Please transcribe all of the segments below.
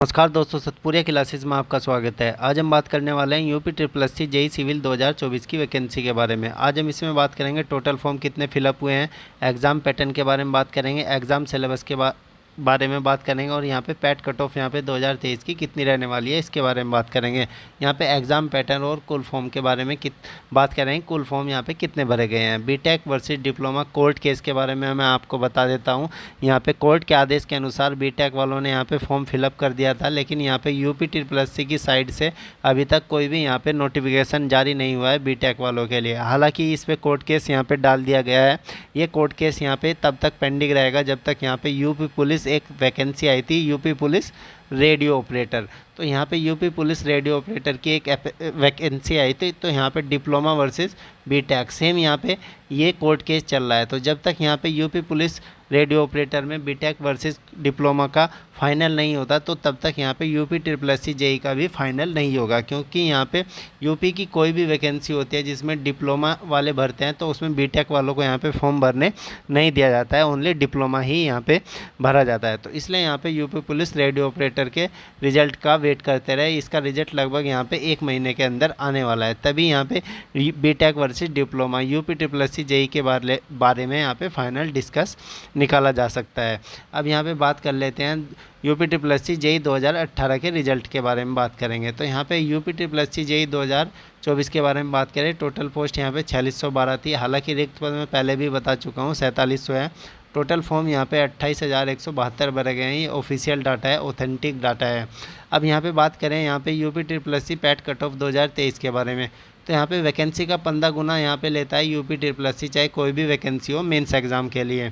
नमस्कार दोस्तों, सतपुरिया क्लासेस में आपका स्वागत है। आज हम बात करने वाले हैं UP triple S C JE civil 2024 की वैकेंसी के बारे में। आज हम इसमें बात करेंगे टोटल फॉर्म कितने फिलअप हुए हैं, एग्ज़ाम पैटर्न के बारे में बात करेंगे, एग्ज़ाम सिलेबस के बारे में बात करेंगे और यहाँ पे पैट कट ऑफ यहाँ पे 2023 की कितनी रहने वाली है इसके बारे में बात करेंगे। यहाँ पे एग्ज़ाम पैटर्न और कुल फॉर्म के बारे में बात करेंगे, कुल फॉर्म यहाँ पे कितने भरे गए हैं। B Tech versus diploma court case के बारे में मैं आपको बता देता हूँ। यहाँ पे कोर्ट के आदेश के अनुसार बीटेक वालों ने यहाँ पे फॉर्म फिलअप कर दिया था, लेकिन यहाँ पे यूपी ट्रिपल एस सी की साइड से अभी तक कोई भी यहाँ पे नोटिफिकेशन जारी नहीं हुआ है बीटेक वालों के लिए। हालाँकि इस पर कोर्ट केस यहाँ पे डाल दिया गया है। ये कोर्ट केस यहाँ पे तब तक पेंडिंग रहेगा जब तक यहाँ पे यूपी पुलिस एक वैकेंसी आई थी, यूपी पुलिस रेडियो ऑपरेटर। तो यहाँ पे यूपी पुलिस रेडियो ऑपरेटर की एक वैकेंसी आई थी। तो यहाँ पे डिप्लोमा वर्सेस बीटेक सेम यहाँ पे ये कोर्ट केस चल रहा है। तो जब तक यहाँ पे यूपी पुलिस रेडियो ऑपरेटर में बीटेक वर्सेस डिप्लोमा का फाइनल नहीं होता तो तब तक यहाँ पे UP triple S C JE का भी फाइनल नहीं होगा, क्योंकि यहाँ पे यूपी की कोई भी वैकेंसी होती है जिसमें डिप्लोमा वाले भरते हैं तो उसमें बीटेक वालों को यहाँ पे फॉर्म भरने नहीं दिया जाता है, ओनली डिप्लोमा ही यहाँ पे भरा जाता है। तो इसलिए यहाँ पे यूपी पुलिस रेडियो ऑपरेटर के रिजल्ट का वेट करते रहे। इसका रिजल्ट लगभग यहाँ पे 1 महीने के अंदर आने वाला है, तभी यहाँ पे B Tech versus diploma UP triple S C JE के बारे में यहाँ पे फाइनल डिस्कस निकाला जा सकता है। अब यहाँ पे बात कर लेते हैं UP triple S C JE 2018 के रिजल्ट के बारे में बात करेंगे। तो यहाँ पे UP triple S C JE 2024 के बारे में बात करें, टोटल पोस्ट यहाँ पे 4612 थी। हालांकि रिक्त पद में पहले भी बता चुका हूँ 4700 है। टोटल फॉर्म यहाँ पे 28,172 भरे गए हैं। ये ऑफिशियल डाटा है, ऑथेंटिक डाटा है। अब यहाँ पे बात करें यहाँ पे UP triple S C PET cut off 2023 के बारे में, तो यहाँ पे वैकेंसी का 15 गुना यहाँ पे लेता है यूपी ट्रिपल एस सी, चाहे कोई भी वैकेंसी हो मेंस एग्ज़ाम के लिए।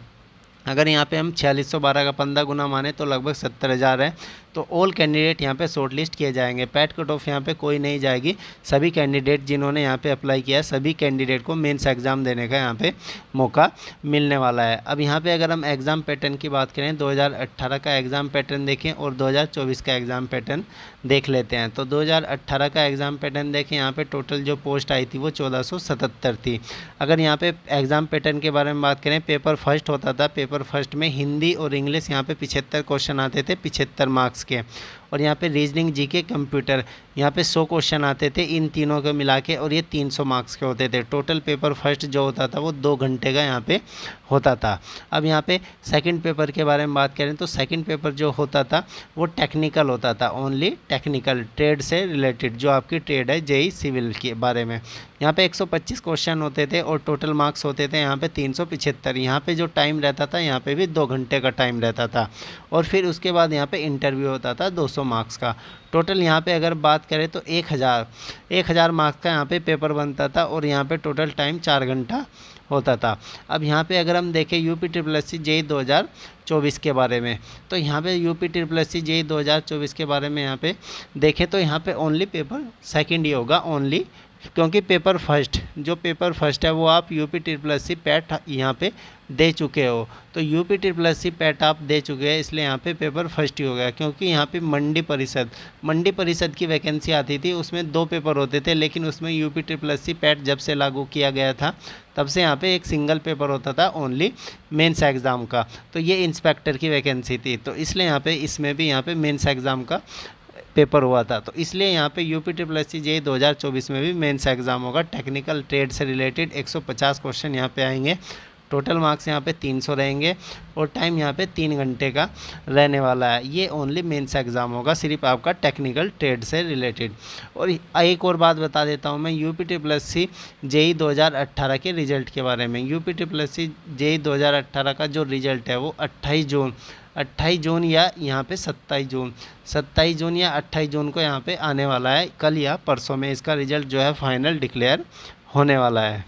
अगर यहाँ पे हम 4612 का 15 गुना माने तो लगभग 70,000 है। तो ऑल कैंडिडेट यहाँ पे शॉर्ट लिस्ट किए जाएंगे। पैट कट ऑफ यहाँ पे कोई नहीं जाएगी। सभी कैंडिडेट जिन्होंने यहाँ पे अप्लाई किया है सभी कैंडिडेट को मेंस एग्ज़ाम देने का यहाँ पे मौका मिलने वाला है। अब यहाँ पे अगर हम एग्ज़ाम पैटर्न की बात करें, 2018 का एग्ज़ाम पैटर्न देखें और 2024 का एग्ज़ाम पैटर्न देख लेते हैं। तो 2018 का एग्ज़ाम पैटर्न देखें, यहाँ पे टोटल जो पोस्ट आई थी वो 1477 थी। अगर यहाँ पे एग्ज़ाम पैटर्न के बारे में बात करें, पेपर फर्स्ट होता था। पेपर फर्स्ट में हिंदी और इंग्लिश यहाँ पे 75 क्वेश्चन आते थे 75 मार्क्स के, और यहाँ पे रीजनिंग जीके कंप्यूटर यहाँ पे 100 क्वेश्चन आते थे इन तीनों को मिला के, और ये 300 मार्क्स के होते थे। टोटल पेपर फर्स्ट जो होता था वो 2 घंटे का यहाँ पे होता था। अब यहाँ पे सेकंड पेपर के बारे में बात करें तो सेकंड पेपर जो होता था वो टेक्निकल होता था, ओनली टेक्निकल, ट्रेड से रिलेटेड, जो आपकी ट्रेड है जेई सिविल के बारे में। यहाँ पे 125 क्वेश्चन होते थे और टोटल मार्क्स होते थे यहाँ पे 375। यहाँ पे जो टाइम रहता था यहाँ पे भी 2 घंटे का टाइम रहता था, और फिर उसके बाद यहाँ पे इंटरव्यू होता था 200 मार्क्स का। टोटल यहाँ पे अगर बात करें तो 1000 मार्क्स का यहाँ पे पेपर बनता था, और यहाँ पे टोटल टाइम 4 घंटा होता था। अब यहाँ पे अगर हम देखें UP triple S C JE 2024 के बारे में, तो यहाँ पे UP triple S C JE 2024 के बारे में यहाँ पे देखें तो यहाँ पे ओनली पेपर सेकेंड ही होगा, ओनली, क्योंकि पेपर फर्स्ट है वो आप UP triple S C PET यहाँ पे दे चुके हो। तो UP triple S C PET आप दे चुके हैं, इसलिए यहाँ पे पेपर फर्स्ट ही हो गया। क्योंकि यहाँ पे मंडी परिषद की वैकेंसी आती थी, उसमें 2 पेपर होते थे, लेकिन उसमें UP triple S C PET जब से लागू किया गया था तब से यहाँ पे एक सिंगल पेपर होता था ओनली मेंस एग्ज़ाम का। तो ये इंस्पेक्टर की वैकेंसी थी, तो इसलिए यहाँ पे इसमें भी यहाँ पे मेंस एग्ज़ाम का पेपर हुआ था। तो इसलिए यहाँ पे UP triple S C JE 2024 में भी मेंस एग्ज़ाम होगा। टेक्निकल ट्रेड से रिलेटेड 150 क्वेश्चन यहाँ पे आएंगे। टोटल मार्क्स यहाँ पे 300 रहेंगे, और टाइम यहाँ पे 3 घंटे का रहने वाला है। ये ओनली मेंस एग्ज़ाम होगा, सिर्फ आपका टेक्निकल ट्रेड से रिलेटेड। और एक और बात बता देता हूँ मैं UP triple S C JE 2018 के रिजल्ट के बारे में। UP triple S C JE 2018 का जो रिजल्ट है वो 28 जून या यहाँ पे 27 जून या 28 जून को यहाँ पे आने वाला है। कल या परसों में इसका रिजल्ट जो है फाइनल डिक्लेयर होने वाला है।